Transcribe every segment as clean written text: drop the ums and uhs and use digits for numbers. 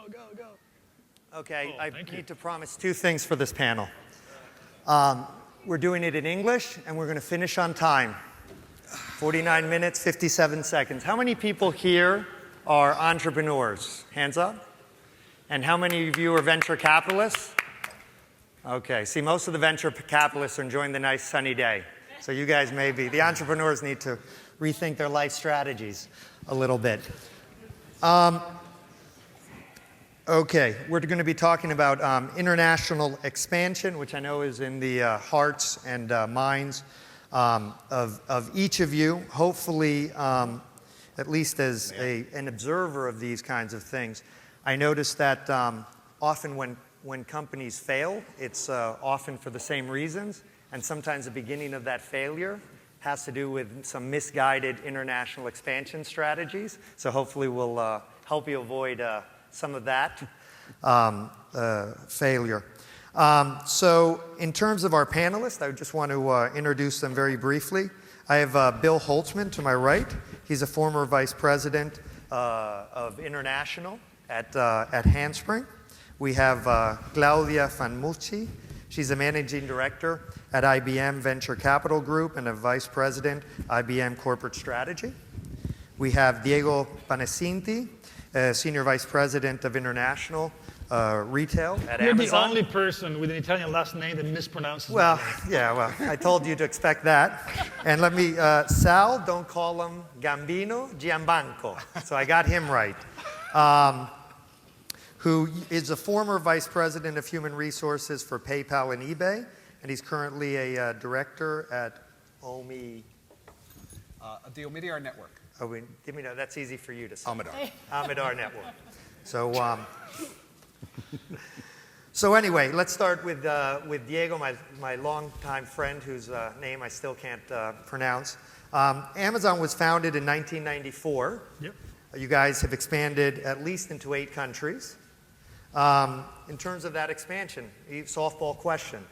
go. Okay, I thank you. need to promise two things for this panel. We're doing it in English, and we're going to finish on time. 49 minutes, 57 seconds. How many people here are entrepreneurs? Hands up. And how many of you are venture capitalists? Okay, see, most of the venture capitalists are enjoying the nice sunny day. So you guys may be. The entrepreneurs need to rethink their life strategies a little bit. Okay, we're going to be talking about international expansion, which I know is in the hearts and minds of each of you. Hopefully, at least as an observer of these kinds of things, I notice that often when companies fail, it's often for the same reasons, and sometimes the beginning of that failure has to do with some misguided international expansion strategies. So hopefully we'll help you avoid some of that failure. So in terms of our panelists, I just want to introduce them very briefly. I have Bill Holtzman to my right. He's a former vice president of international at Handspring. We have Claudia van Munce. She's a managing director at IBM Venture Capital Group and a vice president, IBM Corporate Strategy. We have Diego Panecinti, senior vice president of international retail at You're Amazon. the only person with an Italian last name that mispronounces Well, my name. yeah, well, I told you to expect that. And let me, Sal, don't call him Gambino, Giambanco. So I got him right. Who is a former vice president of human resources for PayPal and eBay, and he's currently a director at OMI. The Omidyar Network. Oh, give me that. That's easy for you to say. Omidyar. Omidyar Network. So, so anyway, let's start with Diego, my longtime friend, whose name I still can't pronounce. Amazon was founded in 1994. Yep. You guys have expanded at least into 8 countries. In terms of that expansion, softball question.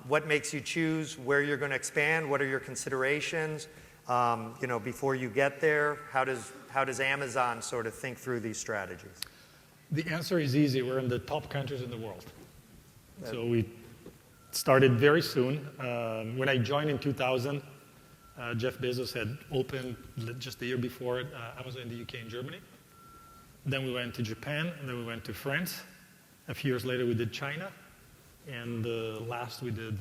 What makes you choose where you're going to expand? What are your considerations? Before you get there, how does Amazon sort of think through these strategies? The answer is easy. We're in the top countries in the world. So we started very soon. When I joined in 2000, Jeff Bezos had opened just the year before Amazon in the UK and Germany. Then we went to Japan, and then we went to France. A few years later, we did China. And last we did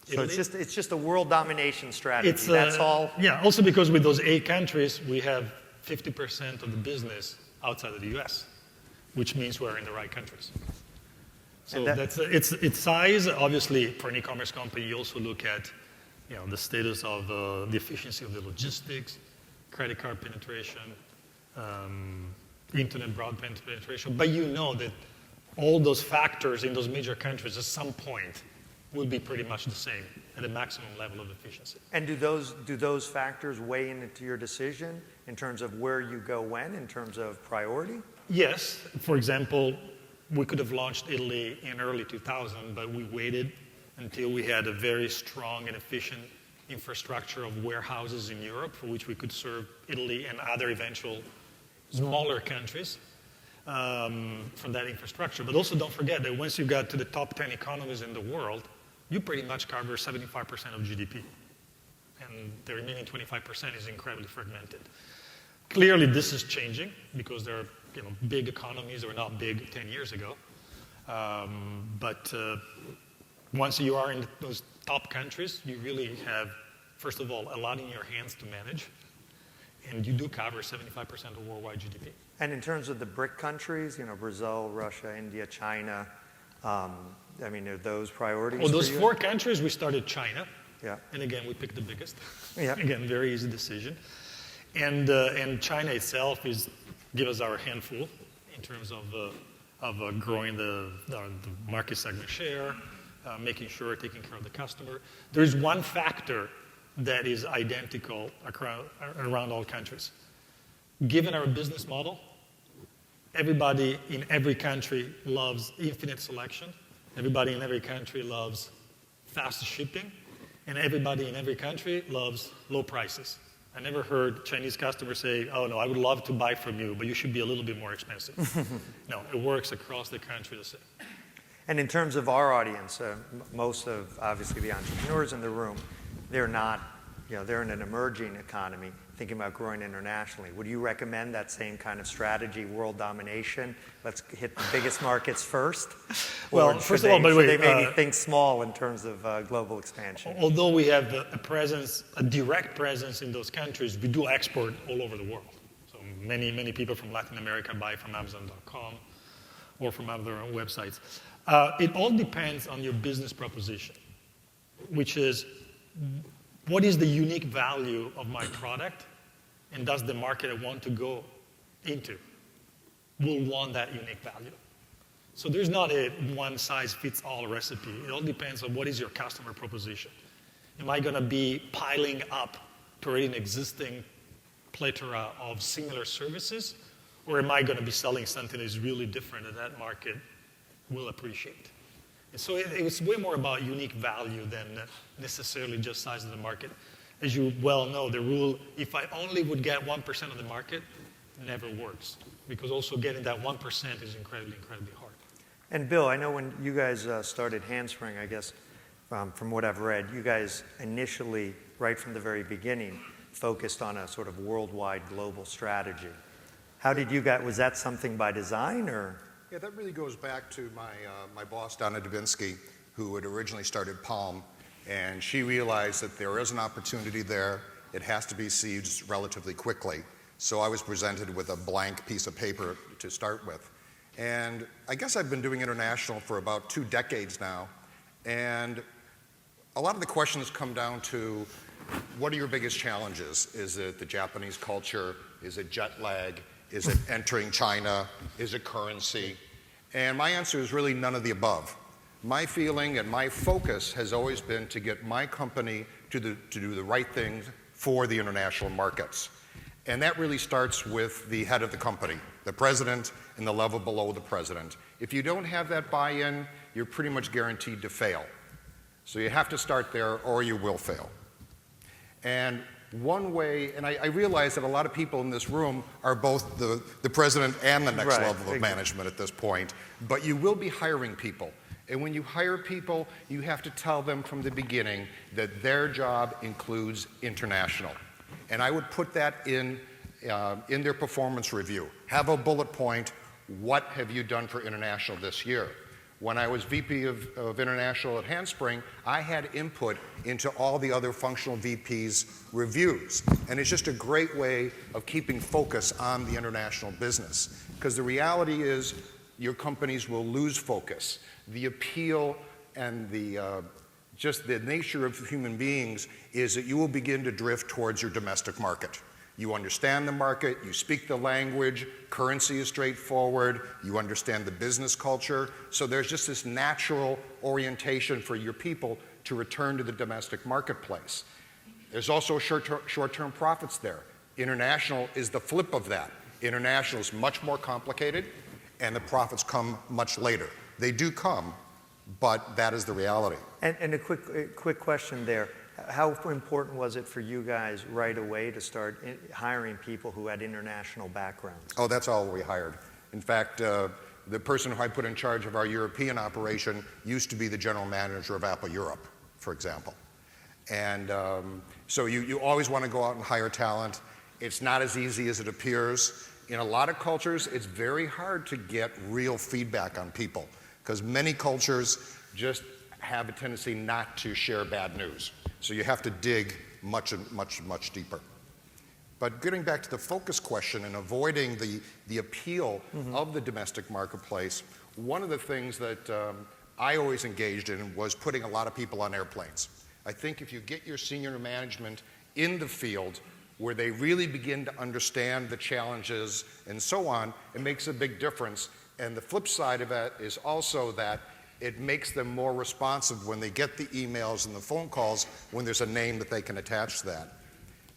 Italy. So it's just a world domination strategy. That's all. Yeah, also because with those 8 countries, we have 50% of the business outside of the US, which means we're in the right countries. So it's size. Obviously, for an e-commerce company, you also look at the status of the efficiency of the logistics, credit card penetration, internet broadband penetration. But you know that all those factors in those major countries at some point will be pretty much the same at a maximum level of efficiency. And do those factors weigh into your decision in terms of where you go when, in terms of priority? Yes. For example, we could have launched Italy in early 2000, but we waited until we had a very strong and efficient infrastructure of warehouses in Europe for which we could serve Italy and other eventual smaller countries from that infrastructure. But also don't forget that once you got to the top 10 economies in the world, you pretty much cover 75% of GDP. And the remaining 25% is incredibly fragmented. Clearly, this is changing because there are big economies that were not big 10 years ago. But once you are in those top countries, you really have, first of all, a lot in your hands to manage. And you do cover 75% of worldwide GDP. And in terms of the BRIC countries, Brazil, Russia, India, China, are those priorities Well, those for you? 4 countries, we started China. Yeah. And again, we picked the biggest. Yeah. Again, very easy decision. And China itself give us our handful in terms of growing the market segment share, making sure taking care of the customer. There's one factor that is identical around all countries. Given our business model, everybody in every country loves infinite selection. Everybody in every country loves fast shipping. And everybody in every country loves low prices. I never heard Chinese customers say, oh no, I would love to buy from you, but you should be a little bit more expensive. No, it works across the country the same. And in terms of our audience, most of, obviously, the entrepreneurs in the room, they're not, they're in an emerging economy, thinking about growing internationally. Would you recommend that same kind of strategy, world domination? Let's hit the biggest markets first? Well, first of all, by the way, they maybe think small in terms of global expansion? Although we have a direct presence in those countries, we do export all over the world. So many people from Latin America buy from Amazon.com or from other websites. It all depends on your business proposition, which is, what is the unique value of my product, and does the market I want to go into will want that unique value? So there's not a one-size-fits-all recipe. It all depends on what is your customer proposition. Am I going to be piling up to already an existing plethora of similar services, or am I going to be selling something that is really different that market will appreciate? And so it's way more about unique value than necessarily just size of the market. As you well know, the rule, if I only would get 1% of the market, never works. Because also getting that 1% is incredibly, incredibly hard. And Bill, I know when you guys started Handspring, I guess, from what I've read, you guys initially, right from the very beginning, focused on a sort of worldwide global strategy. How did you guys, was that something by design, or? Yeah, that really goes back to my boss, Donna Dubinsky, who had originally started Palm, and she realized that there is an opportunity there. It has to be seized relatively quickly. So I was presented with a blank piece of paper to start with. And I guess I've been doing international for about 2 decades now, and a lot of the questions come down to, what are your biggest challenges? Is it the Japanese culture? Is it jet lag? Is it entering China? Is it currency? And my answer is really none of the above. My feeling and my focus has always been to get my company to do the right things for the international markets. And that really starts with the head of the company, the president, and the level below the president. If you don't have that buy-in, you're pretty much guaranteed to fail. So you have to start there, or you will fail. And one way, and I realize that a lot of people in this room are both the president and the next level of management at this point, but you will be hiring people. And when you hire people, you have to tell them from the beginning that their job includes international. And I would put that in their performance review. Have a bullet point, what have you done for international this year? When I was VP of International at Handspring, I had input into all the other functional VPs' reviews. And it's just a great way of keeping focus on the international business. Because the reality is, your companies will lose focus. The appeal and just the nature of human beings is that you will begin to drift towards your domestic market. You understand the market, you speak the language, currency is straightforward, you understand the business culture, so there's just this natural orientation for your people to return to the domestic marketplace. There's also short-term profits there. International is the flip of that. International is much more complicated, and the profits come much later. They do come, but that is the reality. And a quick question there. How important was it for you guys right away to start hiring people who had international backgrounds? Oh, that's all we hired. In fact, the person who I put in charge of our European operation used to be the general manager of Apple Europe, for example. And so you always want to go out and hire talent. It's not as easy as it appears. In a lot of cultures, it's very hard to get real feedback on people, because many cultures just have a tendency not to share bad news. So you have to dig much, much deeper. But getting back to the focus question and avoiding the appeal of the domestic marketplace, one of the things that I always engaged in was putting a lot of people on airplanes. I think if you get your senior management in the field where they really begin to understand the challenges and so on, it makes a big difference. And the flip side of that is also that it makes them more responsive when they get the emails and the phone calls when there's a name that they can attach to that.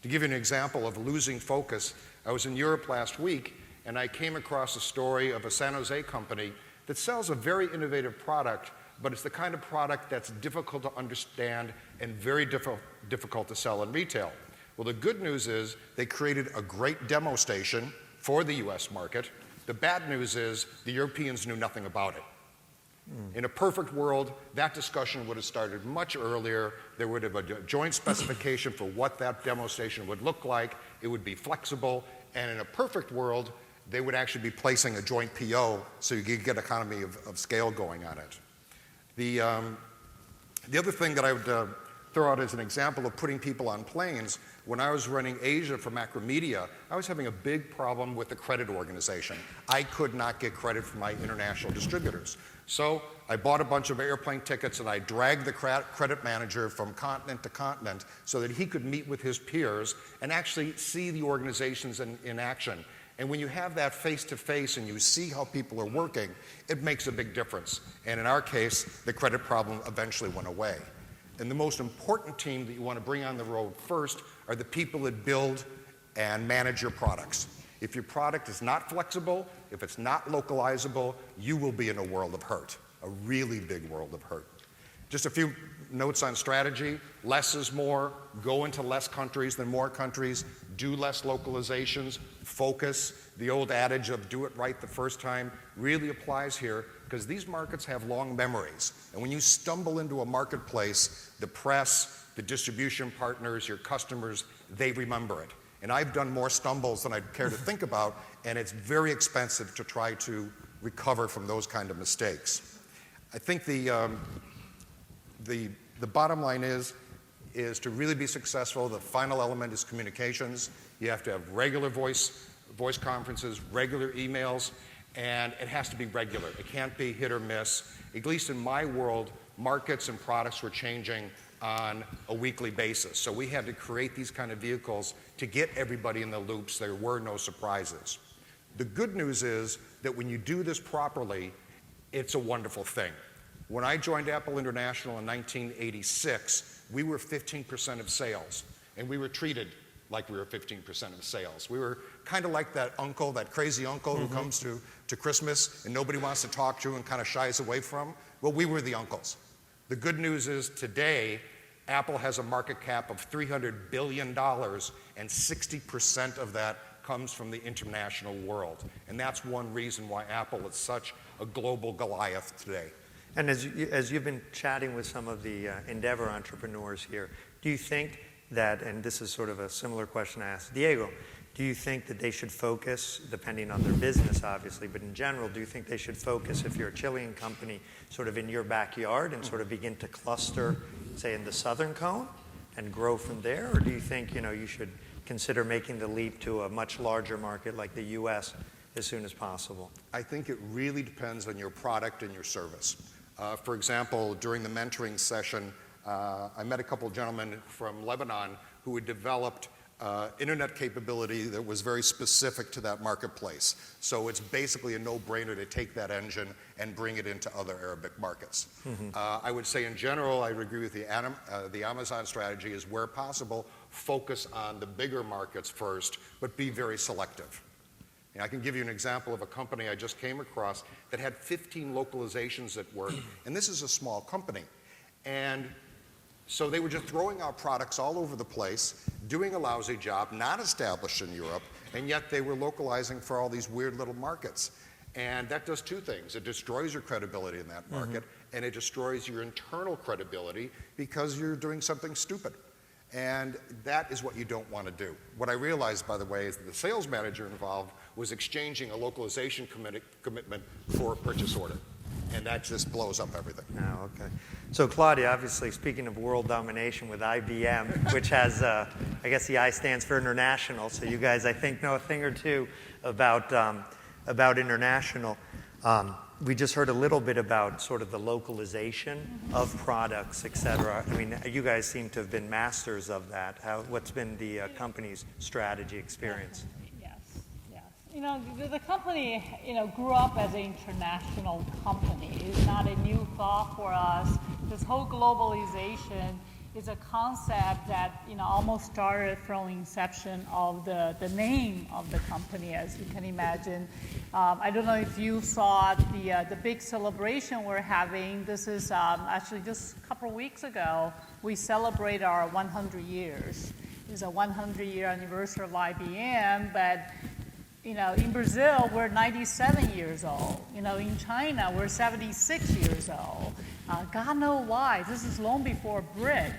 To give you an example of losing focus, I was in Europe last week and I came across a story of a San Jose company that sells a very innovative product, but it's the kind of product that's difficult to understand and very difficult to sell in retail. Well, the good news is they created a great demo station for the US market. The bad news is the Europeans knew nothing about it. In a perfect world, that discussion would have started much earlier. There would have been a joint specification for what that demo station would look like. It would be flexible. And in a perfect world, they would actually be placing a joint PO so you could get economy of scale going on it. The other thing that I would throw out as an example of putting people on planes, when I was running Asia for Macromedia, I was having a big problem with the credit organization. I could not get credit from my international distributors. So I bought a bunch of airplane tickets and I dragged the credit manager from continent to continent so that he could meet with his peers and actually see the organizations in action. And when you have that face-to-face and you see how people are working, it makes a big difference. And in our case, the credit problem eventually went away. And the most important team that you want to bring on the road first are the people that build and manage your products. If your product is not flexible, if it's not localizable, you will be in a world of hurt, a really big world of hurt. Just a few notes on strategy. Less is more. Go into less countries than more countries. Do less localizations. Focus. The old adage of do it right the first time really applies here because these markets have long memories. And when you stumble into a marketplace, the press, the distribution partners, your customers, they remember it. And I've done more stumbles than I'd care to think about, and it's very expensive to try to recover from those kind of mistakes. I think the bottom line is to really be successful, the final element is communications. You have to have regular voice conferences, regular emails, and it has to be regular. It can't be hit or miss. At least in my world, markets and products were changing on a weekly basis. So we had to create these kind of vehicles to get everybody in the loops. There were no surprises. The good news is that when you do this properly, it's a wonderful thing. When I joined Apple International in 1986, we were 15% of sales, and we were treated like we were 15% of sales. We were kind of like that uncle, that crazy uncle who comes to Christmas and nobody wants to talk to and kind of shies away from. Well, we were the uncles. The good news is today, Apple has a market cap of $300 billion, and 60% of that comes from the international world. And that's one reason why Apple is such a global Goliath today. And as you've been chatting with some of the Endeavor entrepreneurs here, do you think that, and this is sort of a similar question I asked Diego, do you think that they should focus, depending on their business obviously, but in general, do you think they should focus, if you're a Chilean company, sort of in your backyard and sort of begin to cluster, say, in the southern cone and grow from there? Or do you think, you should consider making the leap to a much larger market like the US as soon as possible? I think it really depends on your product and your service. For example, during the mentoring session, I met a couple of gentlemen from Lebanon who had developed internet capability that was very specific to that marketplace. So it's basically a no-brainer to take that engine and bring it into other Arabic markets. I would say in general, I would agree with the Amazon strategy is where possible, focus on the bigger markets first, but be very selective. And I can give you an example of a company I just came across that had 15 localizations at work, and this is a small company. And so they were just throwing out products all over the place, doing a lousy job, not established in Europe, and yet they were localizing for all these weird little markets. And that does two things. It destroys your credibility in that market, and it destroys your internal credibility because you're doing something stupid. And that is what you don't want to do. What I realized, by the way, is that the sales manager involved was exchanging a localization commitment for a purchase order. And that just blows up everything. Oh, okay. So Claudia, obviously, speaking of world domination with IBM, which has, I guess the I stands for international, so you guys, I think, know a thing or two about international. We just heard a little bit about sort of the localization of products, et cetera. I mean, you guys seem to have been masters of that. What's been the company's strategy experience? The company, grew up as an international company. It's not a new thought for us. This whole globalization is a concept that, almost started from inception of the name of the company, as you can imagine. I don't know if you saw the big celebration we're having. This is actually just a couple of weeks ago, we celebrate our 100 years. is a 100-year anniversary of IBM, but in Brazil, we're 97 years old. In China, we're 76 years old. God knows why. This is long before BRIC,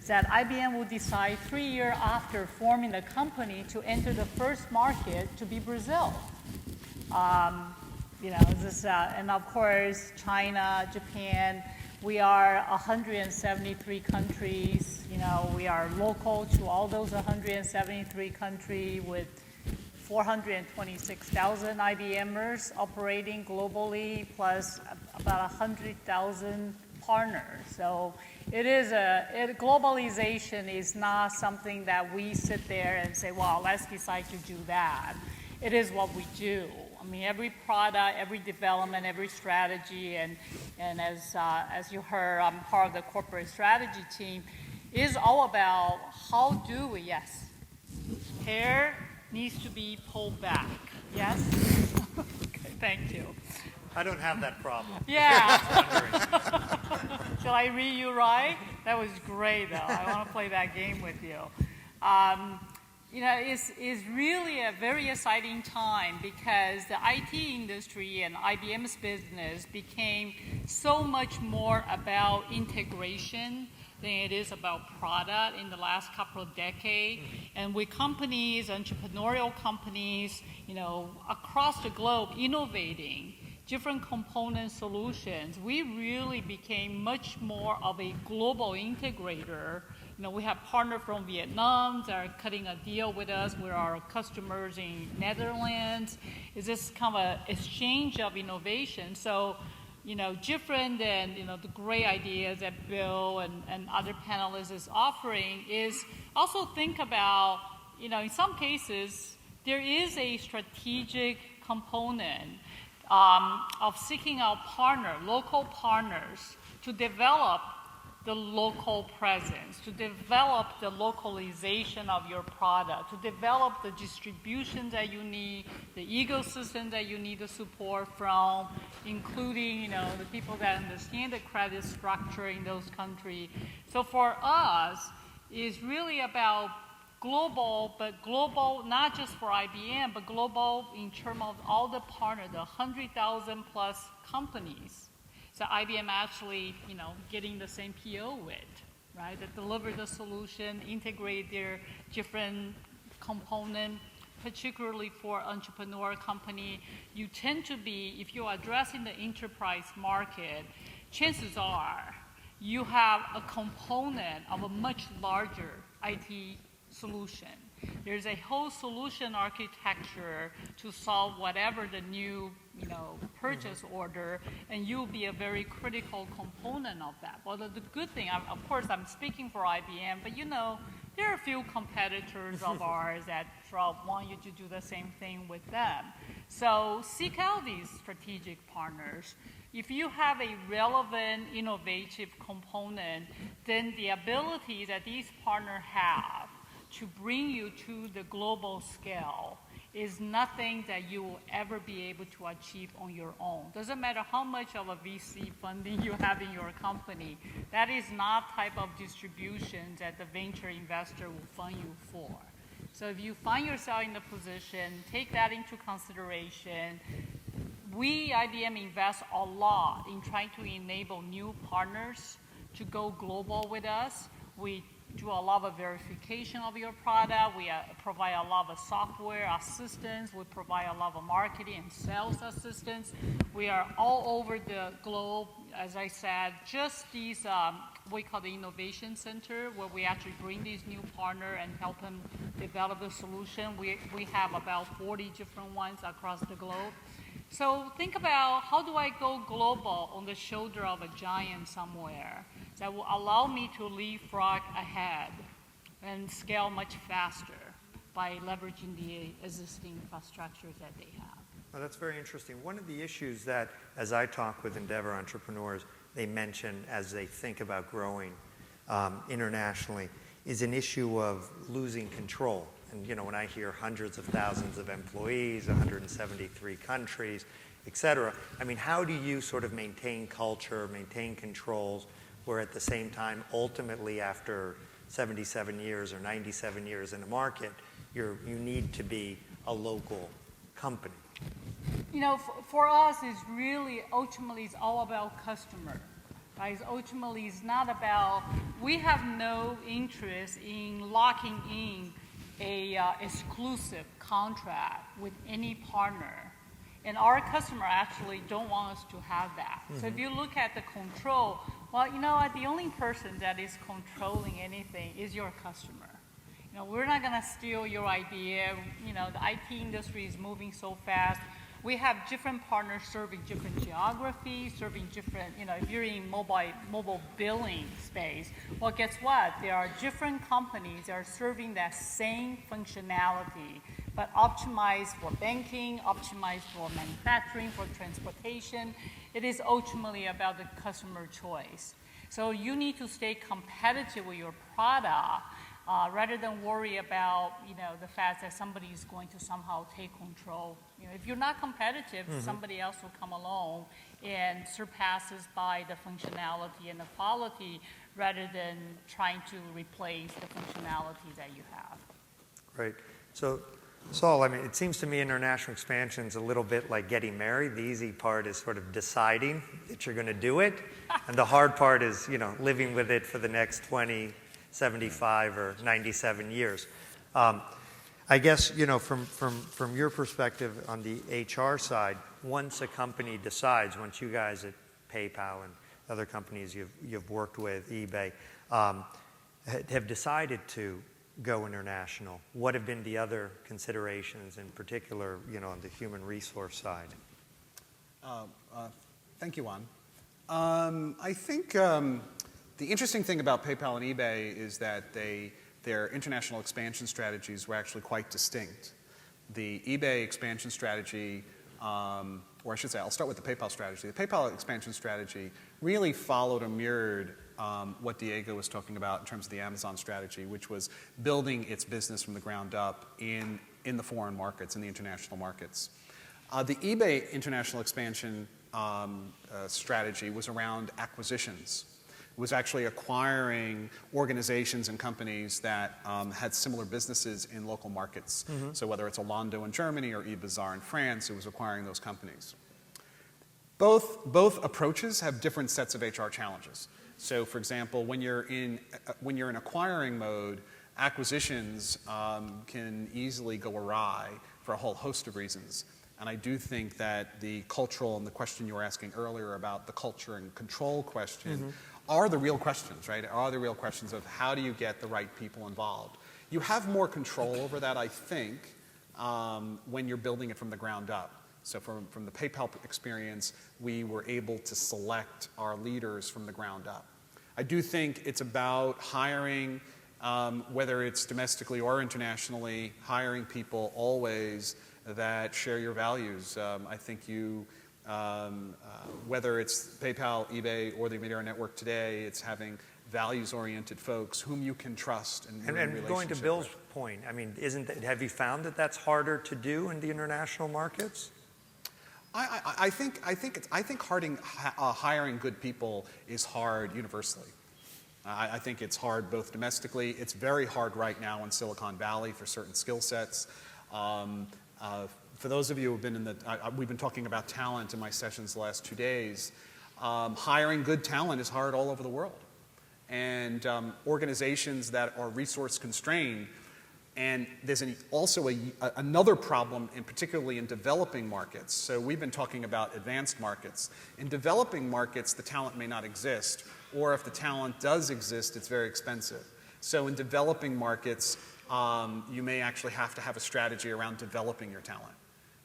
that IBM will decide 3 years after forming the company to enter the first market to be Brazil. And of course, China, Japan, we are 173 countries. We are local to all those 173 countries with 426,000 IBMers operating globally, plus about 100,000 partners. So globalization is not something that we sit there and say, well, let's decide to do that. It is what we do. I mean, every product, every development, every strategy, and as you heard, I'm part of the corporate strategy team, is all about how do we, yes, hair needs to be pulled back, yes? Okay, thank you. I don't have that problem. Yeah. Shall I read you right? That was great, though. I want to play that game with you. It's really a very exciting time because the IT industry and IBM's business became so much more about integration than it is about product in the last couple of decades. And with companies, entrepreneurial companies, across the globe innovating different component solutions, we really became much more of a global integrator. We have partners from Vietnam that are cutting a deal with us with our customers in Netherlands. It's just kind of an exchange of innovation. So, different than, the great ideas that Bill and other panelists is offering is also think about, in some cases, there is a strategic component of seeking out local partners to develop the local presence, to develop the localization of your product, to develop the distribution that you need, the ecosystem that you need the support from, including, the people that understand the credit structure in those countries. So for us, it's really about global, but global not just for IBM, but global in terms of all the partners, the 100,000 plus companies. So IBM actually, getting the same PO with, right? That deliver the solution, integrate their different components, particularly for entrepreneur company. You tend to be, if you're addressing the enterprise market, chances are you have a component of a much larger IT solution. There's a whole solution architecture to solve whatever the new purchase order, and you'll be a very critical component of that. Well, the good thing, of course, I'm speaking for IBM, but there are a few competitors of ours that want you to do the same thing with them. So seek out these strategic partners. If you have a relevant, innovative component, then the ability that these partners have to bring you to the global scale is nothing that you will ever be able to achieve on your own. Doesn't matter how much of a VC funding you have in your company. That is not type of distribution that the venture investor will fund you for. So if you find yourself in the position, take that into consideration. We, IBM, invest a lot in trying to enable new partners to go global with us. We do a lot of verification of your product. We provide a lot of software assistance. We provide a lot of marketing and sales assistance. We are all over the globe. As I said, just these, we call the innovation center, where we actually bring these new partners and help them develop the solution. We have about 40 different ones across the globe. So think about, how do I go global on the shoulder of a giant somewhere that will allow me to leapfrog ahead and scale much faster by leveraging the existing infrastructure that they have? Well, that's very interesting. One of the issues that, as I talk with Endeavor entrepreneurs, they mention as they think about growing internationally is an issue of losing control. And when I hear hundreds of thousands of employees, 173 countries, et cetera, I mean, how do you sort of maintain culture, maintain controls, where at the same time, ultimately after 77 years or 97 years in a market, you need to be a local company. You know, for us, it's really, ultimately, it's all about customer, right? Ultimately, it's not about, we have no interest in locking in a exclusive contract with any partner. And our customer actually don't want us to have that. So if you look at the control, well, you know what, the only person that is controlling anything is your customer. You know, we're not gonna steal your idea. You know, the IT industry is moving so fast. We have different partners serving different geographies, serving different, you know, if you're in mobile billing space, well, guess what? There are different companies that are serving that same functionality, but optimized for banking, optimized for manufacturing, for transportation. It is ultimately about the customer choice. So you need to stay competitive with your product, rather than worry about, you know, the fact that somebody is going to somehow take control. You know, if you're not competitive, somebody else will come along and surpasses by the functionality and the quality rather than trying to replace the functionality that you have. Right. So, Saul, I mean, it seems to me international expansion is a little bit like getting married. The easy part is sort of deciding that you're going to do it, and the hard part is, you know, living with it for the next 20, 75 or 97 years. I guess, you know, from your perspective on the HR side, once a company decides, once you guys at PayPal and other companies you've worked with, eBay, have decided to go international, what have been the other considerations, in particular, you know, on the human resource side? Thank you, Juan. I think the interesting thing about PayPal and eBay is that their international expansion strategies were actually quite distinct. The eBay expansion strategy, or I should say, I'll start with the PayPal strategy. The PayPal expansion strategy really followed or mirrored what Diego was talking about in terms of the Amazon strategy, which was building its business from the ground up in the foreign markets, in the international markets. The eBay international expansion strategy was around acquisitions. It was actually acquiring organizations and companies that had similar businesses in local markets. So whether it's Zalando in Germany or eBazaar in France, it was acquiring those companies. Both approaches have different sets of HR challenges. So, for example, when you're in acquiring mode, acquisitions can easily go awry for a whole host of reasons. And I do think that the cultural and the question you were asking earlier about the culture and control question are the real questions, right? Are the real questions of how do you get the right people involved? You have more control over that, I think, when you're building it from the ground up. So from the PayPal experience, we were able to select our leaders from the ground up. I do think it's about hiring, whether it's domestically or internationally, hiring people always that share your values. I think whether it's PayPal, eBay, or the Media Network today, it's having values-oriented folks whom you can trust and going to Bill's point, I mean, have you found that that's harder to do in the international markets? I think hiring good people is hard universally. I think it's hard both domestically. It's very hard right now in Silicon Valley for certain skill sets. For those of you who've been we've been talking about talent in my sessions the last 2 days. Hiring good talent is hard all over the world. And organizations that are resource constrained, and there's also another problem, particularly in developing markets. So we've been talking about advanced markets. In developing markets, the talent may not exist, or if the talent does exist, it's very expensive. So in developing markets, you may actually have to have a strategy around developing your talent.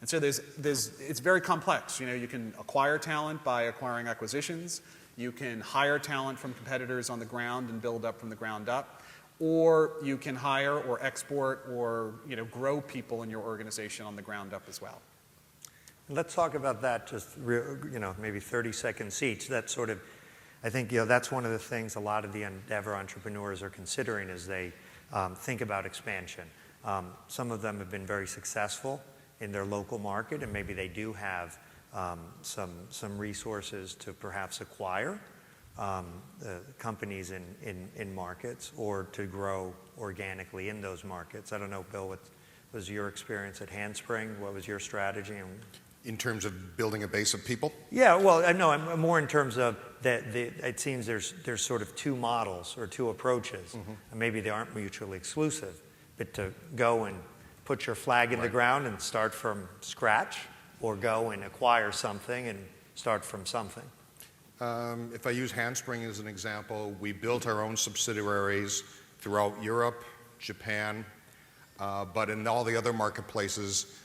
And so it's very complex. You know, you can acquire talent by acquiring acquisitions. You can hire talent from competitors on the ground and build up from the ground up. Or you can hire or export or, you know, grow people in your organization on the ground up as well. Let's talk about that just, you know, maybe 30 seconds each. That's sort of, I think, you know, that's one of the things a lot of the Endeavor entrepreneurs are considering as they think about expansion. Some of them have been very successful in their local market, and maybe they do have some resources to perhaps acquire companies in markets or to grow organically in those markets. I don't know, Bill, what was your experience at Handspring? What was your strategy? In terms of building a base of people? Yeah, well, no, I'm more in terms of that it seems there's sort of two models or two approaches, and maybe they aren't mutually exclusive, but to go and put your flag in the ground and start from scratch, or go and acquire something and start from something. If I use Handspring as an example, we built our own subsidiaries throughout Europe, Japan, but in all the other marketplaces,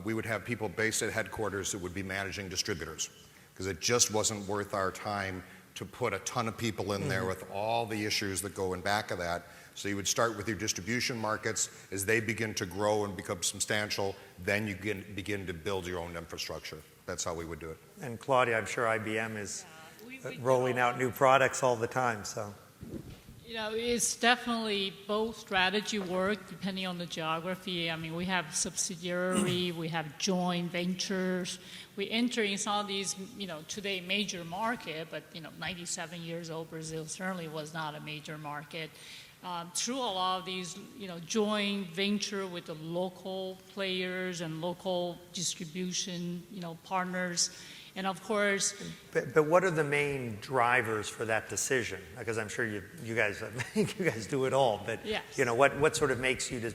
we would have people based at headquarters that would be managing distributors, because it just wasn't worth our time to put a ton of people in there with all the issues that go in back of that. So you would start with your distribution markets. As they begin to grow and become substantial, then you begin to build your own infrastructure. That's how we would do it. And Claudia, I'm sure IBM is rolling out new products all the time, so. You know, it's definitely both strategy work depending on the geography. I mean, we have subsidiary, we have joint ventures. We enter in some of these, today major market, but 97 years old, Brazil certainly was not a major market. Through a lot of these, joint venture with the local players and local distribution, partners. And of course... But what are the main drivers for that decision? Because I'm sure you guys do it all, but yes. What sort of makes you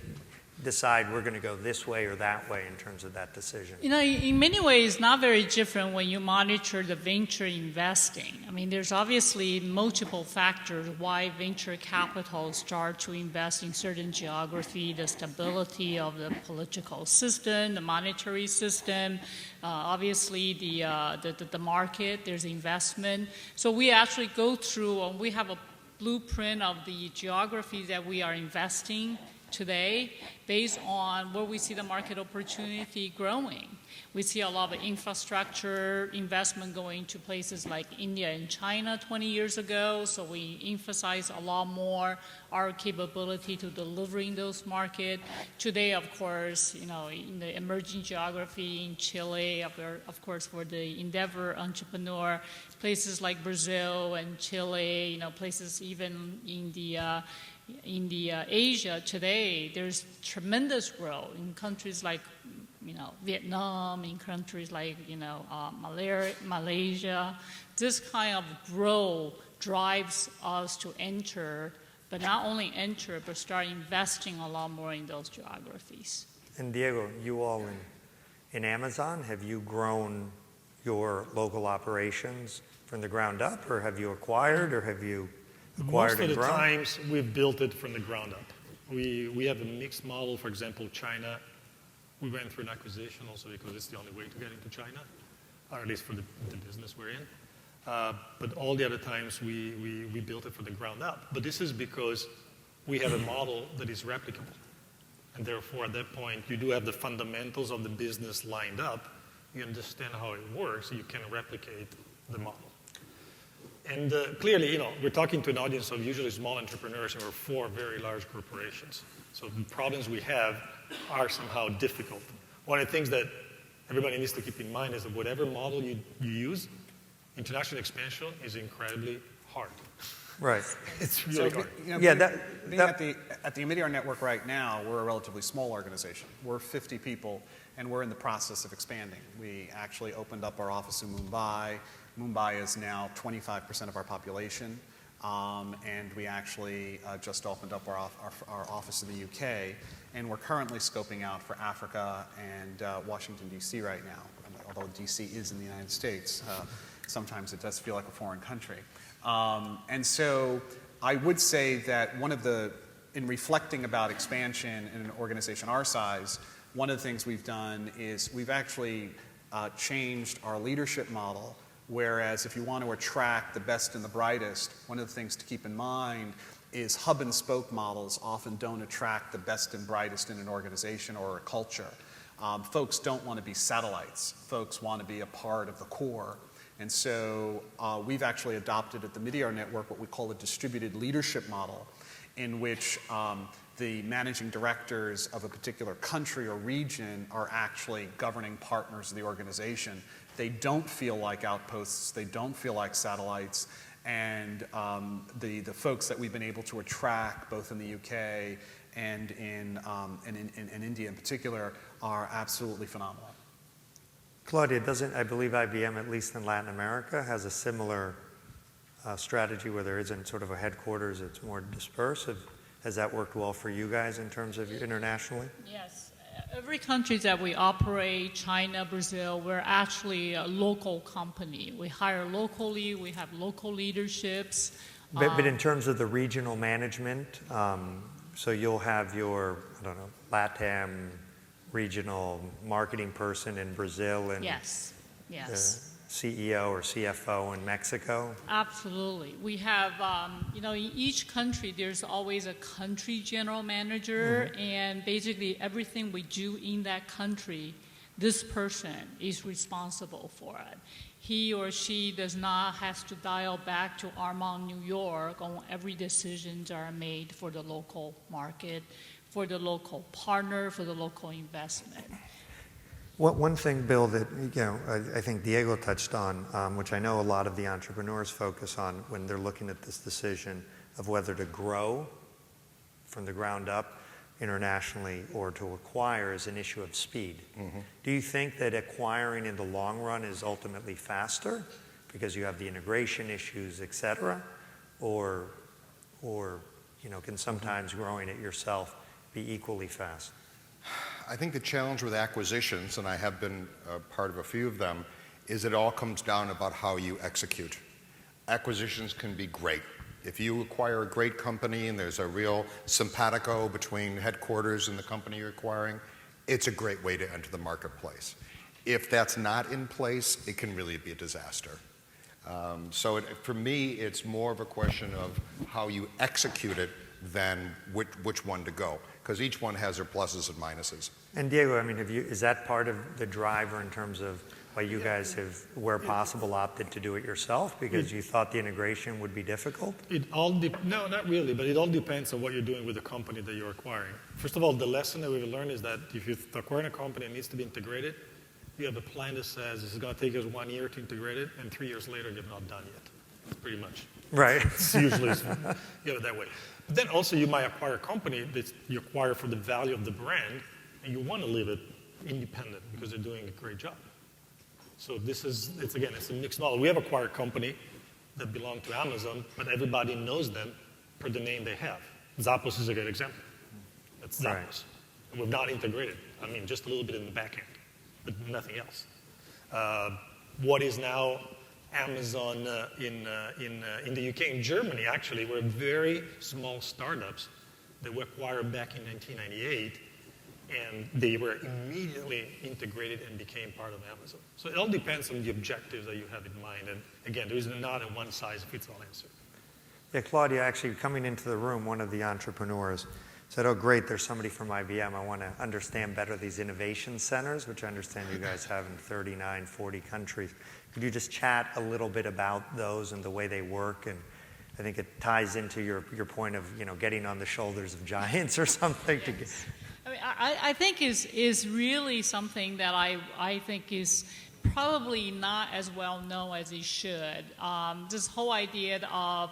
decide we're going to go this way or that way in terms of that decision? In many ways, not very different when you monitor the venture investing. I mean, there's obviously multiple factors why venture capital start to invest in certain geography, the stability of the political system, the monetary system, obviously the market, there's investment. So we actually go through, and we have a blueprint of the geography that we are investing today based on where we see the market opportunity growing. We see a lot of infrastructure investment going to places like India and China 20 years ago, so we emphasize a lot more our capability to deliver in those markets. Today, of course, in the emerging geography in Chile, of course, for the endeavor entrepreneur, places like Brazil and Chile, places even in the Asia today, there's tremendous growth in countries like, Vietnam, in countries like, Malaysia. This kind of growth drives us to enter, but not only enter, but start investing a lot more in those geographies. And Diego, you all in Amazon, have you grown your local operations from the ground up, or have you acquired, or have you acquired and grown? Most of the times, we've built it from the ground up. We have a mixed model. For example, China, we went through an acquisition also because it's the only way to get into China, or at least for the business we're in. But all the other times, we built it from the ground up. But this is because we have a model that is replicable. And therefore, at that point, you do have the fundamentals of the business lined up. You understand how it works, so you can replicate the model. And clearly, we're talking to an audience of usually small entrepreneurs and we're for very large corporations. So the problems we have are somehow difficult. One of the things that everybody needs to keep in mind is that whatever model you use, international expansion is incredibly hard. Right. It's really hard. At the Omidyar network right now, we're a relatively small organization. We're 50 people, and we're in the process of expanding. We actually opened up our office in Mumbai. Mumbai is now 25% of our population, and we actually just opened up our office in the UK, and we're currently scoping out for Africa and Washington, D.C. right now. Although D.C. is in the United States, sometimes it does feel like a foreign country. And so I would say that in reflecting about expansion in an organization our size, one of the things we've done is we've actually changed our leadership model. Whereas if you want to attract the best and the brightest, one of the things to keep in mind is hub and spoke models often don't attract the best and brightest in an organization or a culture. Folks don't want to be satellites. Folks want to be a part of the core. And so we've actually adopted at the Omidyar network what we call a distributed leadership model, in which the managing directors of a particular country or region are actually governing partners of the organization. They don't feel like outposts. They don't feel like satellites. And the folks that we've been able to attract, both in the UK and in India in particular, are absolutely phenomenal. Claudia, I believe IBM, at least in Latin America, has a similar strategy where there isn't sort of a headquarters, it's more dispersed. Has that worked well for you guys in terms of internationally? Yes. Every country that we operate, China, Brazil, we're actually a local company. We hire locally, we have local leaderships. But in terms of the regional management, so you'll have your, I don't know, LATAM regional marketing person in Brazil and Yes, yes. CEO or CFO in Mexico? Absolutely. We have, in each country, there's always a country general manager, and basically everything we do in that country, this person is responsible for it. He or she does not have to dial back to Armonk, New York on every decisions are made for the local market, for the local partner, for the local investment. One thing, Bill, that I think Diego touched on, which I know a lot of the entrepreneurs focus on when they're looking at this decision of whether to grow from the ground up internationally or to acquire, is an issue of speed. Do you think that acquiring in the long run is ultimately faster because you have the integration issues, et cetera, or can sometimes growing it yourself be equally fast? I think the challenge with acquisitions, and I have been a part of a few of them, is it all comes down about how you execute. Acquisitions can be great. If you acquire a great company and there's a real simpatico between headquarters and the company you're acquiring, it's a great way to enter the marketplace. If that's not in place, it can really be a disaster. For me, it's more of a question of how you execute it than which one to go, because each one has their pluses and minuses. And Diego, I mean, is that part of the driver in terms of why you guys have, where possible, opted to do it yourself because you thought the integration would be difficult? No, not really, but it all depends on what you're doing with the company that you're acquiring. First of all, the lesson that we've learned is that if you're acquiring a company that needs to be integrated, you have a plan that says this is going to take us 1 year to integrate it, and 3 years later, you're not done yet. That's pretty much. Right. It's usually you have it that way. But then also you might acquire a company that you acquire for the value of the brand, and you want to leave it independent because they're doing a great job. So it's a mixed model. We have acquired a company that belonged to Amazon, but everybody knows them per the name they have. Zappos is a good example. That's Zappos. Right. And we've not integrated. I mean, just a little bit in the back end, but nothing else. What is now Amazon in the UK and Germany, actually, were very small startups that we acquired back in 1998, and they were immediately integrated and became part of Amazon. So it all depends on the objectives that you have in mind. And again, there is not a one-size-fits-all answer. Yeah, Claudia, actually coming into the room, one of the entrepreneurs said, oh, great, there's somebody from IBM. I want to understand better these innovation centers, which I understand you guys have in 39, 40 countries. Could you just chat a little bit about those and the way they work? And I think it ties into your point of getting on the shoulders of giants or something. Yes. I think is really something that I think is probably not as well known as it should. This whole idea of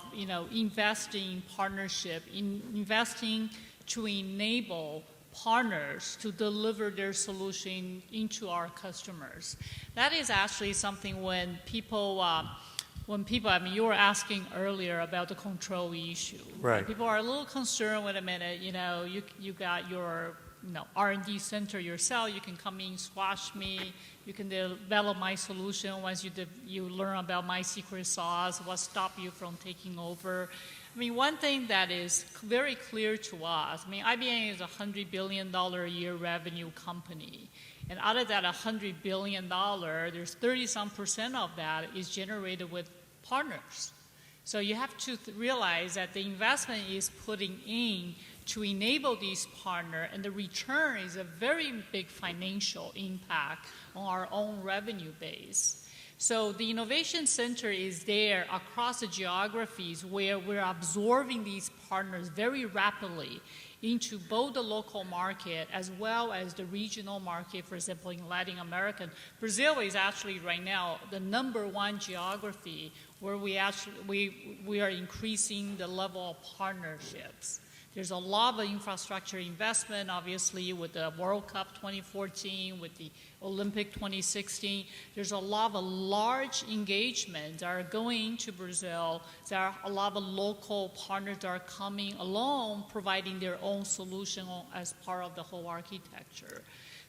investing partnership, investing to enable partners to deliver their solution into our customers. That is actually something when people, you were asking earlier about the control issue. Right. People are a little concerned, wait a minute, you got your R&D center yourself, you can come in, squash me, you can develop my solution. Once you learn about my secret sauce, what stops you from taking over? I mean, one thing that is very clear to us, IBM is a $100 billion a year revenue company. And out of that $100 billion, there's 30-some% of that is generated with partners. So you have to realize that the investment is putting in to enable these partners, and the return is a very big financial impact on our own revenue base. So the Innovation Center is there across the geographies where we're absorbing these partners very rapidly into both the local market as well as the regional market. For example, in Latin America, Brazil is actually right now the #1 geography where we are increasing the level of partnerships. There's a lot of infrastructure investment, obviously, with the World Cup 2014, with the Olympic 2016. There's a lot of large engagements that are going into Brazil. There are a lot of local partners that are coming along, providing their own solution as part of the whole architecture.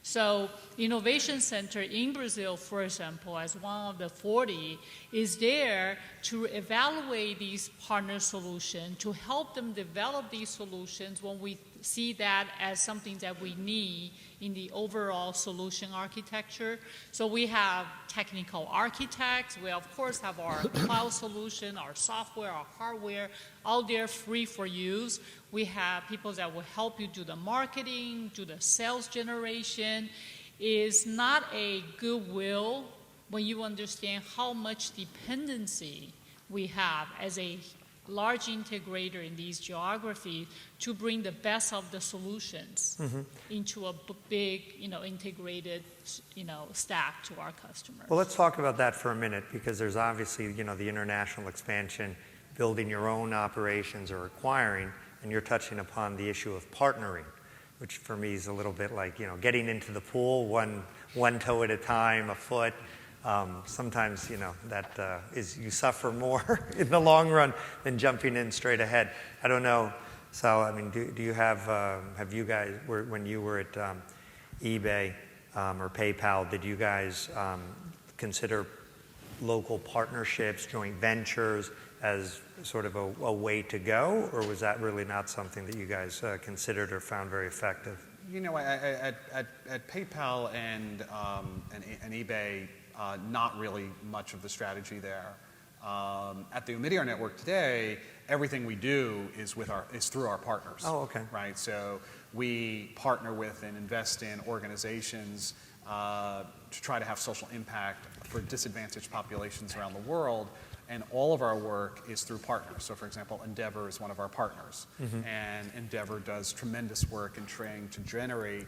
So Innovation Center in Brazil, for example, as one of the 40, is there to evaluate these partner solutions, to help them develop these solutions when we see that as something that we need in the overall solution architecture. So we have technical architects. We, of course, have our cloud solution, our software, our hardware, all there free for use. We have people that will help you do the marketing, do the sales generation. It is not a goodwill when you understand how much dependency we have as a large integrator in these geographies to bring the best of the solutions into a big, integrated, stack to our customers. Well, let's talk about that for a minute, because there's obviously, the international expansion, building your own operations or acquiring, and you're touching upon the issue of partnering, which for me is a little bit like, getting into the pool one toe at a time, a foot. Sometimes, that is, you suffer more in the long run than jumping in straight ahead. I don't know. So, I mean, do you have you guys, when you were at eBay or PayPal, did you guys consider local partnerships, joint ventures as sort of a way to go, or was that really not something that you guys considered or found very effective? At PayPal and eBay, not really much of the strategy there. At the Omidyar network today, everything we do is through our partners. Oh, okay. Right. So we partner with and invest in organizations to try to have social impact for disadvantaged populations around the world. And all of our work is through partners. So, for example, Endeavor is one of our partners. And Endeavor does tremendous work in trying to generate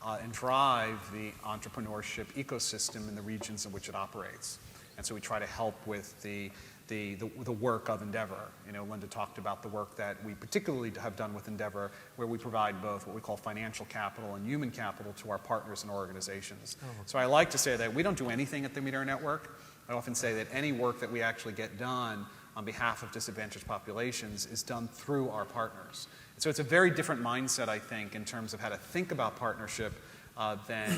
and drive the entrepreneurship ecosystem in the regions in which it operates. And so we try to help with the work of Endeavor. Linda talked about the work that we particularly have done with Endeavor, where we provide both what we call financial capital and human capital to our partners and organizations. So I like to say that we don't do anything at the Omidyar network. I often say that any work that we actually get done on behalf of disadvantaged populations is done through our partners. So it's a very different mindset, I think, in terms of how to think about partnership than,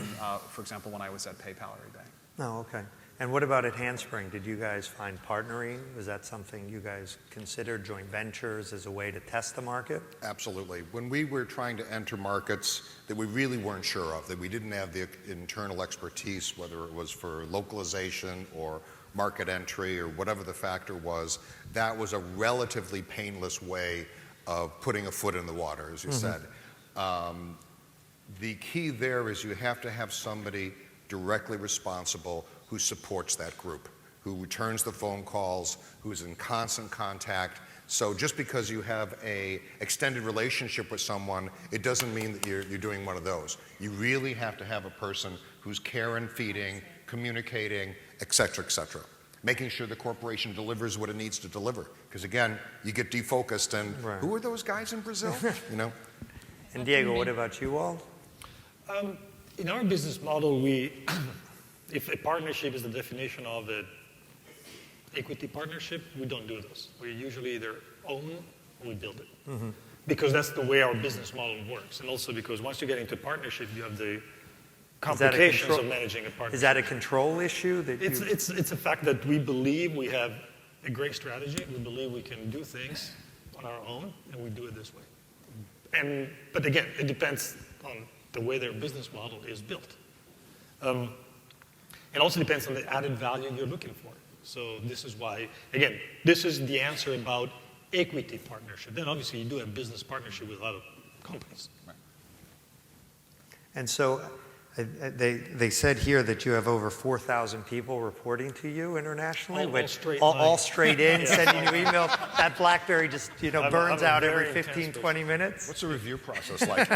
for example, when I was at PayPal or eBay. Oh, okay. And what about at Handspring? Did you guys find partnering? Was that something you guys considered, joint ventures, as a way to test the market? Absolutely. When we were trying to enter markets that we really weren't sure of, that we didn't have the internal expertise, whether it was for localization or market entry or whatever the factor was, that was a relatively painless way of putting a foot in the water, as you said. The key there is you have to have somebody directly responsible who supports that group, who returns the phone calls, who's in constant contact. So just because you have an extended relationship with someone, it doesn't mean that you're doing one of those. You really have to have a person who's caring, feeding, communicating, et cetera, making sure the corporation delivers what it needs to deliver. Because again, you get defocused and who are those guys in Brazil? And Diego, what about you all? In our business model, if a partnership is the definition of an equity partnership, we don't do those. We usually either own or we build it. Because that's the way our business model works. And also because once you get into partnership, you have the complications of managing a partnership. Is that a control issue? It's a fact that we believe we have a great strategy. We believe we can do things on our own, and we do it this way. But again, it depends on the way their business model is built. It also depends on the added value you're looking for. So this is why, again, this is the answer about equity partnership. Then obviously you do have business partnership with a lot of companies. And so They said here that you have over 4,000 people reporting to you internationally, All which straight all lines. straight in, sending you emails. That BlackBerry just burns I'm a out very every 15, intense 20 minutes. What's the review process like?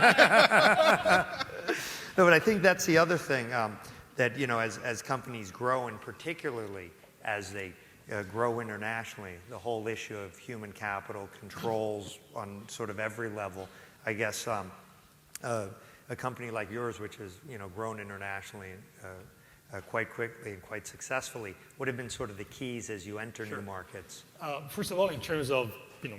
No, but I think that's the other thing that as companies grow, and particularly as they grow internationally, the whole issue of human capital controls on sort of every level. I guess a company like yours, which has grown internationally quite quickly and quite successfully, what have been sort of the keys as you enter new markets? First of all, in terms of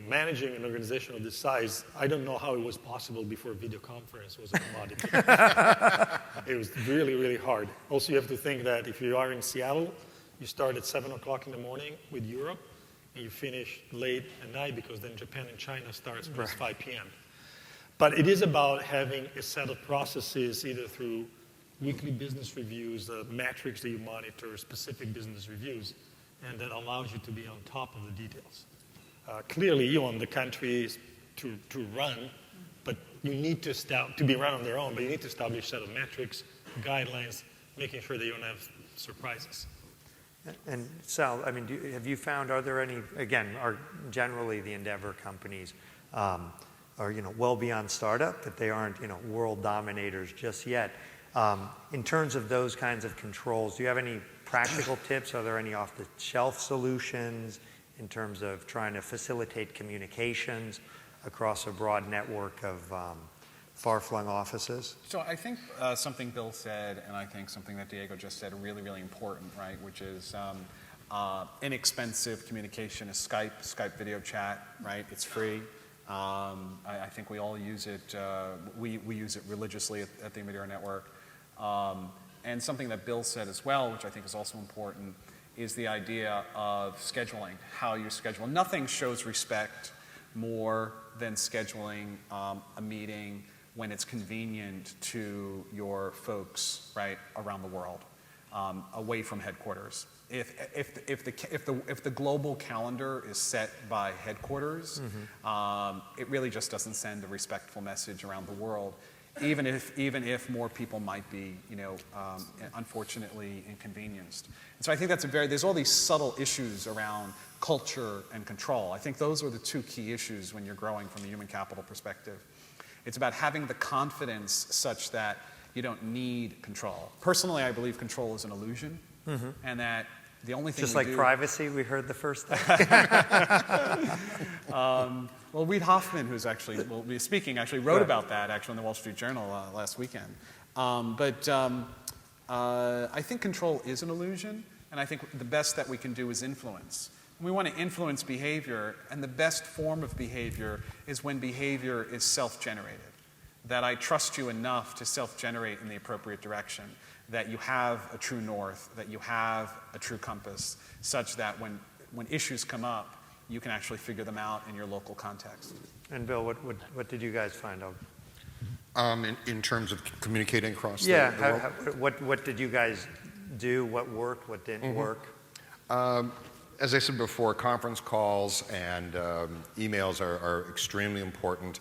managing an organization of this size, I don't know how it was possible before video conference was a commodity. It was really, really hard. Also, you have to think that if you are in Seattle, you start at 7 o'clock in the morning with Europe, and you finish late at night because then Japan and China starts when it's 5 p.m. But it is about having a set of processes, either through weekly business reviews, metrics that you monitor, specific business reviews, and that allows you to be on top of the details. Clearly, you want the countries to run, but you need to be run on their own, but you need to establish a set of metrics, guidelines, making sure that you don't have surprises. And Sal, I mean, have you found, are there any, again, are generally the Endeavor companies are, well beyond startup, that they aren't, world dominators just yet. In terms of those kinds of controls, do you have any practical tips? Are there any off-the-shelf solutions in terms of trying to facilitate communications across a broad network of far-flung offices? So I think something Bill said, and I think something that Diego just said, are really, really important, right? Which is inexpensive communication is Skype video chat, right? It's free. I think we all use it. We use it religiously at the Immediate Network. And something that Bill said as well, which I think is also important, is the idea of scheduling, how you schedule. Nothing shows respect more than scheduling a meeting when it's convenient to your folks, right, around the world, away from headquarters. If the global calendar is set by headquarters, it really just doesn't send a respectful message around the world, even if more people might be, unfortunately inconvenienced. And so I think there's all these subtle issues around culture and control. I think those are the two key issues when you're growing from a human capital perspective. It's about having the confidence such that you don't need control. Personally, I believe control is an illusion, and that the only thing just like privacy, we heard the first thing. Well, Reid Hoffman, who's actually will be speaking, actually wrote about that in the Wall Street Journal last weekend. But I think control is an illusion, and I think the best that we can do is influence. We want to influence behavior, and the best form of behavior is when behavior is self-generated. That I trust you enough to self-generate in the appropriate direction, that you have a true north, that you have a true compass, such that when issues come up, you can actually figure them out in your local context. And Bill, what did you guys find out? In terms of communicating across the world? What did you guys do? What worked? What didn't work? As I said before, conference calls and emails are extremely important.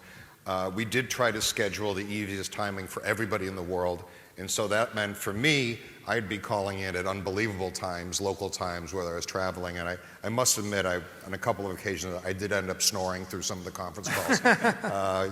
We did try to schedule the easiest timing for everybody in the world, and so that meant for me, I'd be calling in at unbelievable times, local times, whether I was traveling, and I must admit, on a couple of occasions, I did end up snoring through some of the conference calls.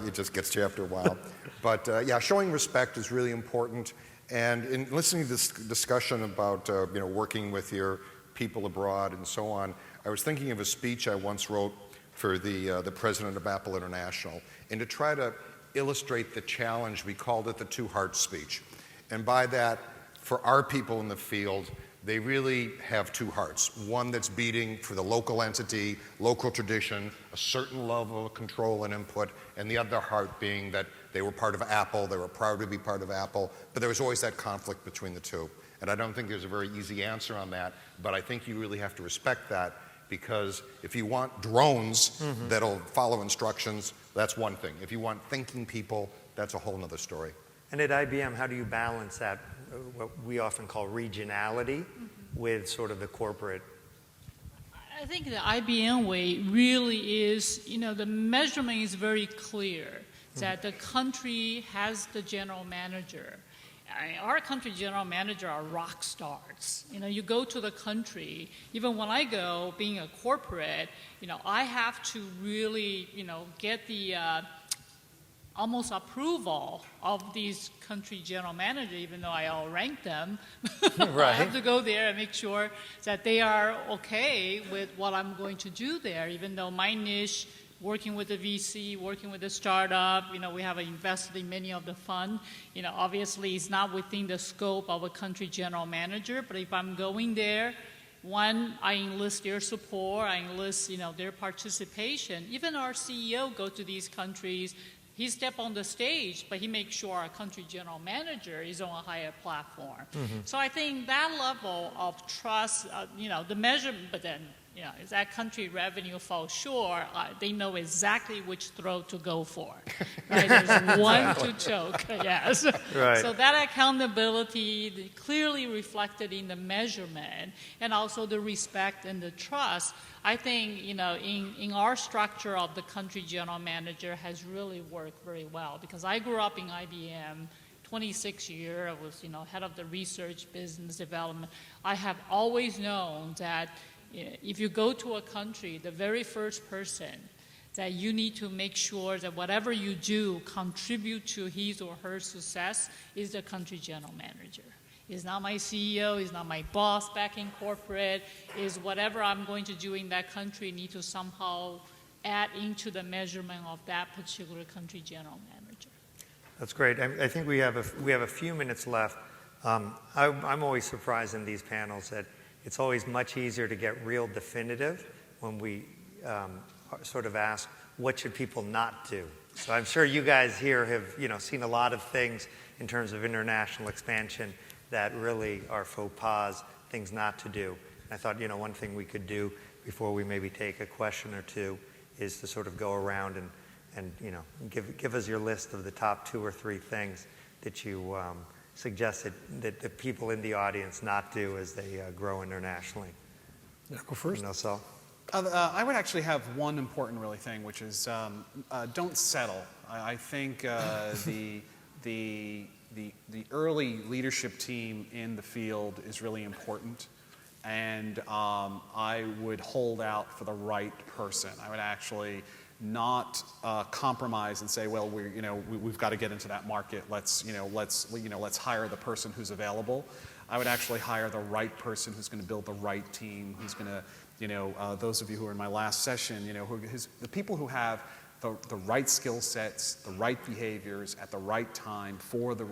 It just gets to you after a while. But showing respect is really important, and in listening to this discussion about working with your people abroad and so on, I was thinking of a speech I once wrote for the president of Apple International, and to try to illustrate the challenge, we called it the two hearts speech. And by that, for our people in the field, they really have two hearts. One that's beating for the local entity, local tradition, a certain level of control and input, and the other heart being that they were part of Apple, they were proud to be part of Apple, but there was always that conflict between the two. And I don't think there's a very easy answer on that, but I think you really have to respect that, because if you want drones that'll follow instructions, that's one thing. If you want thinking people, that's a whole nother story. And at IBM, how do you balance that, what we often call regionality, with sort of the corporate? I think the IBM way really is, the measurement is very clear, that the country has the general manager, our country general manager are rock stars. You know, you go to the country, even when I go, being a corporate, you know, I have to really, you know, get the almost approval of these country general managers, even though I all rank them. Right. I have to go there and make sure that they are okay with what I'm going to do there, even though my niche, working with the VC, working with the startup, you know, we have invested in many of the fund. You know, obviously it's not within the scope of a country general manager, but if I'm going there, one, I enlist their support, I enlist, you know, their participation. Even our CEO go to these countries, he step on the stage, but he makes sure our country general manager is on a higher platform. So I think that level of trust, you know, the measurement, but then, you know, if that country revenue falls short, they know exactly which throat to go for. Right? There's one to choke, yes. Right. So that accountability clearly reflected in the measurement and also the respect and the trust. I think, you know, in our structure of the country general manager has really worked very well because I grew up in IBM, 26 years, I was, you know, head of the research business development. I have always known that if you go to a country, the very first person that you need to make sure that whatever you do contribute to his or her success is the country general manager. It's not my CEO, it's not my boss back in corporate, is whatever I'm going to do in that country need to somehow add into the measurement of that particular country general manager. That's great. I think we have a few minutes left. I'm always surprised in these panels that it's always much easier to get real definitive when we sort of ask, what should people not do? So I'm sure you guys here have, you know, seen a lot of things in terms of international expansion that really are faux pas, things not to do. And I thought, you know, one thing we could do before we maybe take a question or two is to sort of go around and you know, give us your list of the top 2 or 3 things that you suggested that the people in the audience not do as they grow internationally. Yeah, go first. No, so. I would actually have one important really thing, which is don't settle. I think the early leadership team in the field is really important, and I would hold out for the right person. I would actually not compromise and say, well, we've got to get into that market. Let's hire the person who's available. I would actually hire the right person who's going to build the right team, who's going to, those of you who were in my last session, the people who have the right skill sets, the right behaviors at the right time for the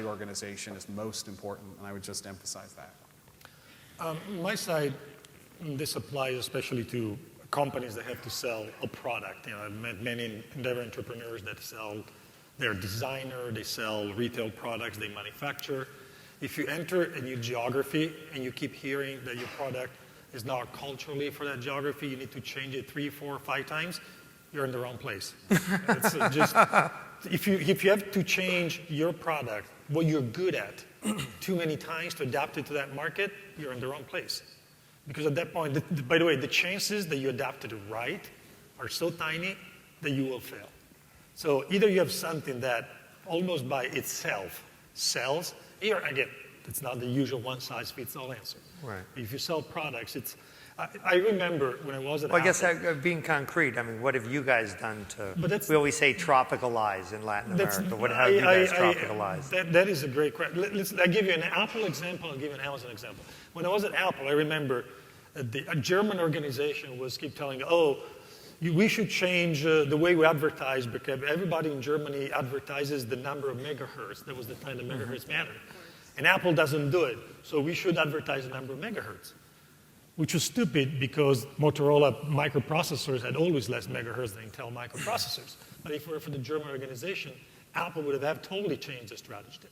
organization is most important, and I would just emphasize that. My side, this applies especially to companies that have to sell a product. I've met many endeavor entrepreneurs that sell, they're a designer, they sell retail products, they manufacture. If you enter a new geography and you keep hearing that your product is not culturally for that geography, you need to change it 3, 4, 5 times, you're in the wrong place. It's just, if you have to change your product, what you're good at, too many times to adapt it to that market, you're in the wrong place. Because at that point, by the way, the chances that you adapted it right are so tiny that you will fail. So either you have something that almost by itself sells, here again, it's not the usual one-size-fits-all answer. Right. If you sell products, I remember when I was at Well, I guess Apple, being concrete, I mean, what have you guys done to, we always say tropicalize in Latin America. What have you guys tropicalized? That is a great question. I'll give you an Apple example, I'll give you an Amazon example. When I was at Apple, I remember a German organization was keep telling, we should change the way we advertise because everybody in Germany advertises the number of megahertz. That was the time the megahertz mattered. And Apple doesn't do it, so we should advertise the number of megahertz. Which was stupid because Motorola microprocessors had always less megahertz than Intel microprocessors. But if it were for the German organization, Apple would have totally changed the strategy there.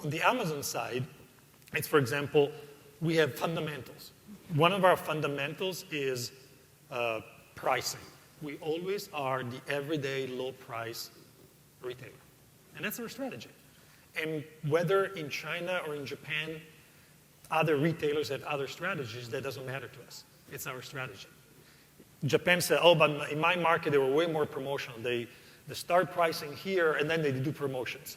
On the Amazon side, it's, for example, we have fundamentals. One of our fundamentals is pricing. We always are the everyday low price retailer. And that's our strategy. And whether in China or in Japan, other retailers have other strategies, that doesn't matter to us. It's our strategy. Japan said, but in my market, they were way more promotional. They start pricing here, and then they do promotions.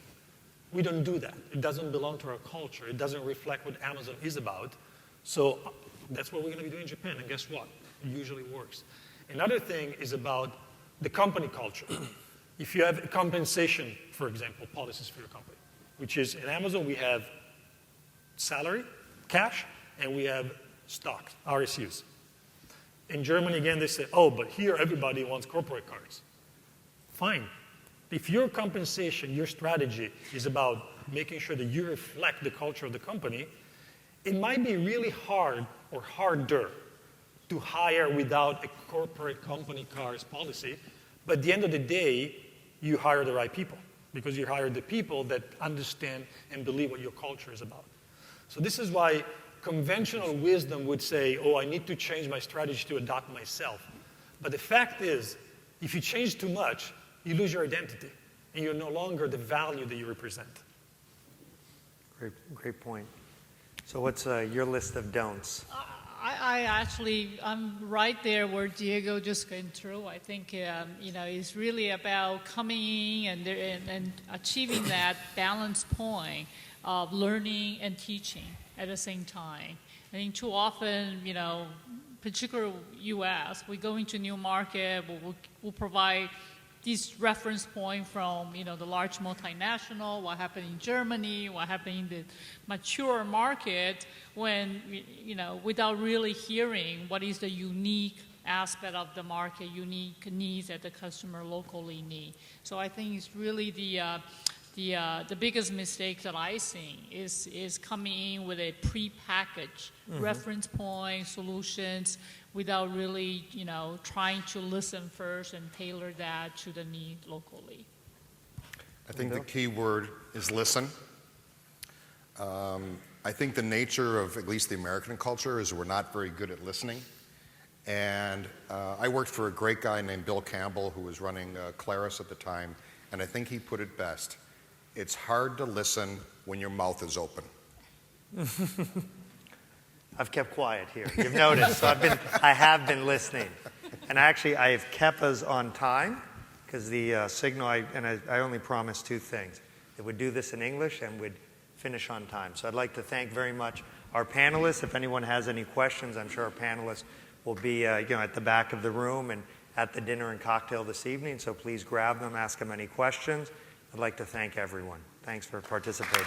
We don't do that. It doesn't belong to our culture. It doesn't reflect what Amazon is about. So that's what we're going to be doing in Japan. And guess what? It usually works. Another thing is about the company culture. If you have a compensation, for example, policies for your company, which is in Amazon, we have salary, cash, and we have stock, RSUs. In Germany, again, they say, oh, but here everybody wants corporate cards. Fine. If your compensation, your strategy is about making sure that you reflect the culture of the company, it might be really hard or harder to hire without a corporate company cards policy, but at the end of the day, you hire the right people because you hire the people that understand and believe what your culture is about. So this is why conventional wisdom would say, oh, I need to change my strategy to adopt myself. But the fact is, if you change too much, you lose your identity, and you're no longer the value that you represent. Great point. So what's your list of don'ts? I'm right there where Diego just went through. I think, it's really about coming in and achieving that balance point of learning and teaching at the same time. I think too often, particularly U.S., we go into new market, we'll provide these reference point from, the large multinational, what happened in Germany, what happened in the mature market, when, without really hearing what is the unique aspect of the market, unique needs that the customer locally need. So I think it's really the biggest mistake that I see is coming in with a pre-packaged reference point solutions without really, trying to listen first and tailor that to the need locally. I think the key word is listen. I think the nature of at least the American culture is we're not very good at listening. And I worked for a great guy named Bill Campbell who was running Claris at the time, and I think he put it best. It's hard to listen when your mouth is open. I've kept quiet here. You've noticed. So I have been listening. And actually, I have kept us on time because the signal, I only promised two things. It would do this in English and would finish on time. So I'd like to thank very much our panelists. If anyone has any questions, I'm sure our panelists will be at the back of the room and at the dinner and cocktail this evening. So please grab them, ask them any questions. I'd like to thank everyone. Thanks for participating.